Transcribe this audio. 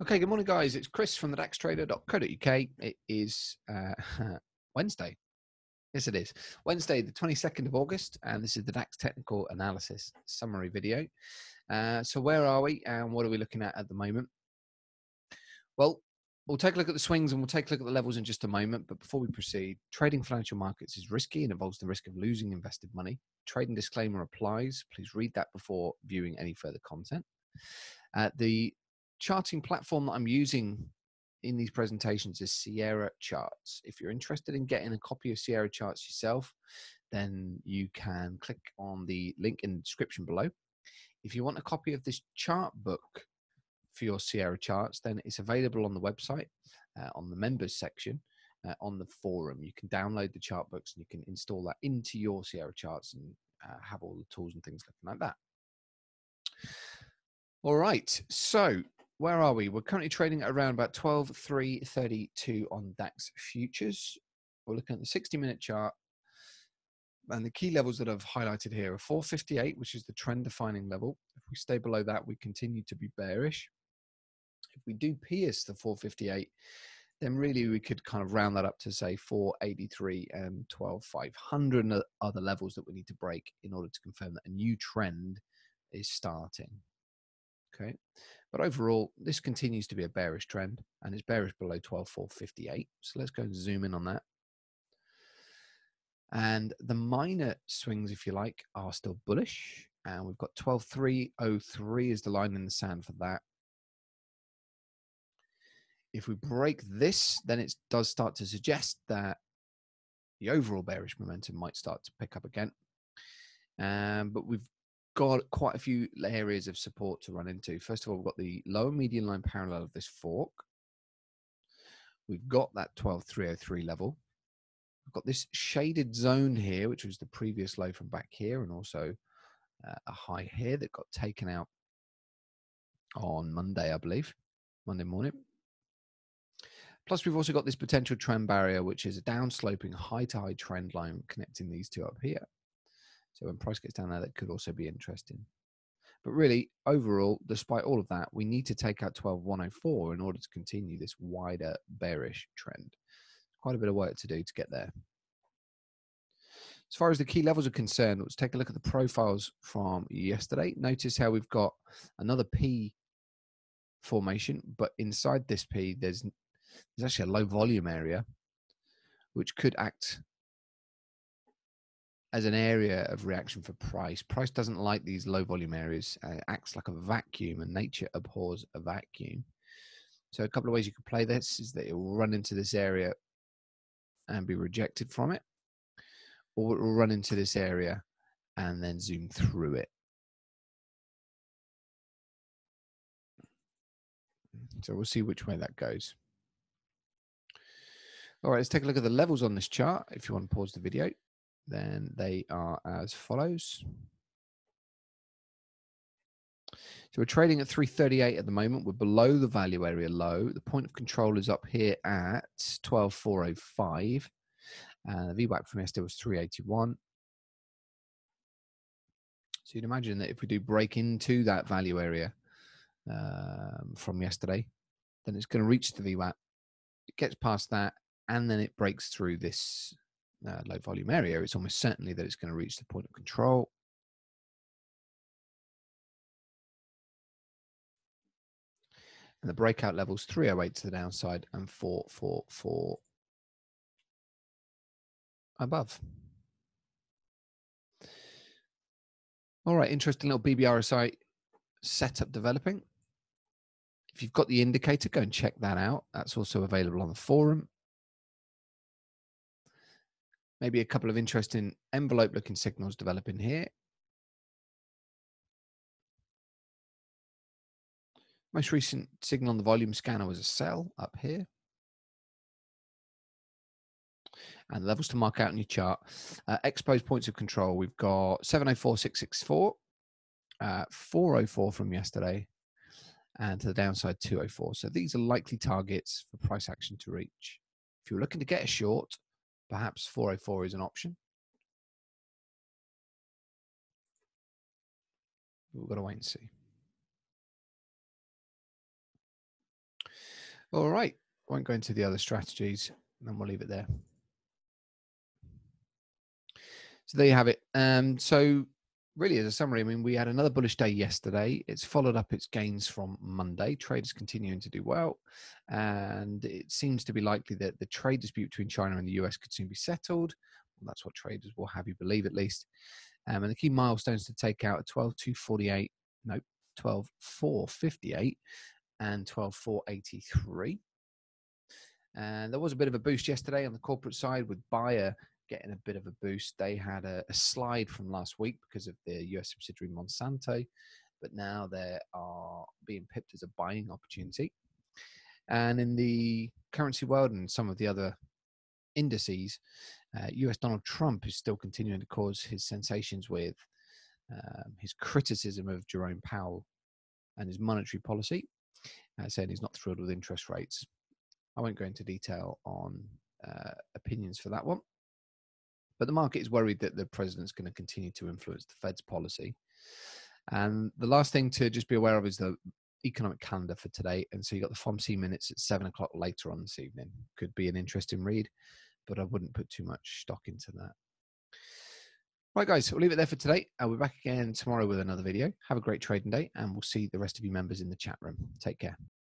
Okay, good morning, guys. It's Chris from the daxtrader.co.uk. It is Wednesday. Yes, it is. Wednesday, the 22nd of August, and this is the Dax Technical Analysis summary video. So where are we and what are we looking at the moment? Well, we'll take a look at the swings and we'll take a look at the levels in just a moment. But before we proceed, trading financial markets is risky and involves the risk of losing invested money. Trading disclaimer applies. Please read that before viewing any further content. The charting platform that I'm using in these presentations is Sierra Charts. If you're interested in getting a copy of Sierra Charts yourself, then you can click on the link in the description below. If you want a copy of this chart book for your Sierra Charts, then it's available on the website, on the members section, on the forum. You can download the chart books and you can install that into your Sierra Charts and have all the tools and things looking like that. All right, so where are we? We're currently trading at around about 12,332 on DAX futures. We're looking at the 60-minute chart, and the key levels that I've highlighted here are 458, which is the trend-defining level. If we stay below that, we continue to be bearish. If we do pierce the 458, then really we could kind of round that up to say 483 and 12,500 and other levels that we need to break in order to confirm that a new trend is starting. Okay, but overall, this continues to be a bearish trend, and it's bearish below 12,458. So let's go and zoom in on that. And the minor swings, if you like, are still bullish, and we've got 12,303 is the line in the sand for that. If we break this, then it does start to suggest that the overall bearish momentum might start to pick up again. But we've got quite a few areas of support to run into. First of all, we've got the lower median line parallel of this fork. We've got that 12,303 level. We've got this shaded zone here, which was the previous low from back here, and also a high here that got taken out on Monday, I believe, Monday morning. Plus, we've also got this potential trend barrier, which is a downsloping high-to-high trend line connecting these two up here. So when price gets down there, that could also be interesting. But really, overall, despite all of that, we need to take out 12,104 in order to continue this wider bearish trend. Quite a bit of work to do to get there. As far as the key levels are concerned, let's take a look at the profiles from yesterday. Notice how we've got another P formation, but inside this P, there's actually a low volume area, which could act as an area of reaction for price. Price doesn't like these low volume areas. It acts like a vacuum, and nature abhors a vacuum. So a couple of ways you could play this is that it will run into this area and be rejected from it, or it will run into this area and then zoom through it. So we'll see which way that goes. All right, let's take a look at the levels on this chart. If you want to pause the video, then they are as follows. So we're trading at 338 at the moment. We're below the value area low. The point of control is up here at 12,405. The VWAP from yesterday was 381. So you'd imagine that if we do break into that value area from yesterday, then it's going to reach the VWAP. It gets past that, and then it breaks through this low volume area. It's almost certainly that it's going to reach the point of control. And the breakout levels 308 to the downside and 444 above. All right, interesting little BBRSI setup developing. If you've got the indicator, go and check that out. That's also available on the forum. Maybe a couple of interesting envelope-looking signals developing here. Most recent signal on the volume scanner was a sell up here. And levels to mark out in your chart. Exposed points of control, we've got 704,664, 404 from yesterday, and to the downside 204. So these are likely targets for price action to reach. If you're looking to get a short, perhaps 404 is an option. We've got to wait and see. All right. Won't go into the other strategies, and then we'll leave it there. So there you have it. So really, as a summary, I mean, we had another bullish day yesterday. It's followed up its gains from Monday. Traders continuing to do well, and it seems to be likely that the trade dispute between China and the US could soon be settled. Well, that's what traders will have you believe, at least. And the key milestones to take out are 12,248, no, 12,458 and 12,483. And there was a bit of a boost yesterday on the corporate side with Bayer getting a bit of a boost. They had a slide from last week because of their US subsidiary Monsanto, but now they are being pipped as a buying opportunity. And in the currency world and some of the other indices, US Donald Trump is still continuing to cause his sensations with his criticism of Jerome Powell and his monetary policy, saying he's not thrilled with interest rates. I won't go into detail on opinions for that one. But the market is worried that the president's going to continue to influence the Fed's policy. And the last thing to just be aware of is the economic calendar for today. And so you got the FOMC minutes at 7 o'clock later on this evening. Could be an interesting read, but I wouldn't put too much stock into that. Right, guys, we'll leave it there for today. I'll be back again tomorrow with another video. Have a great trading day, and we'll see the rest of you members in the chat room. Take care.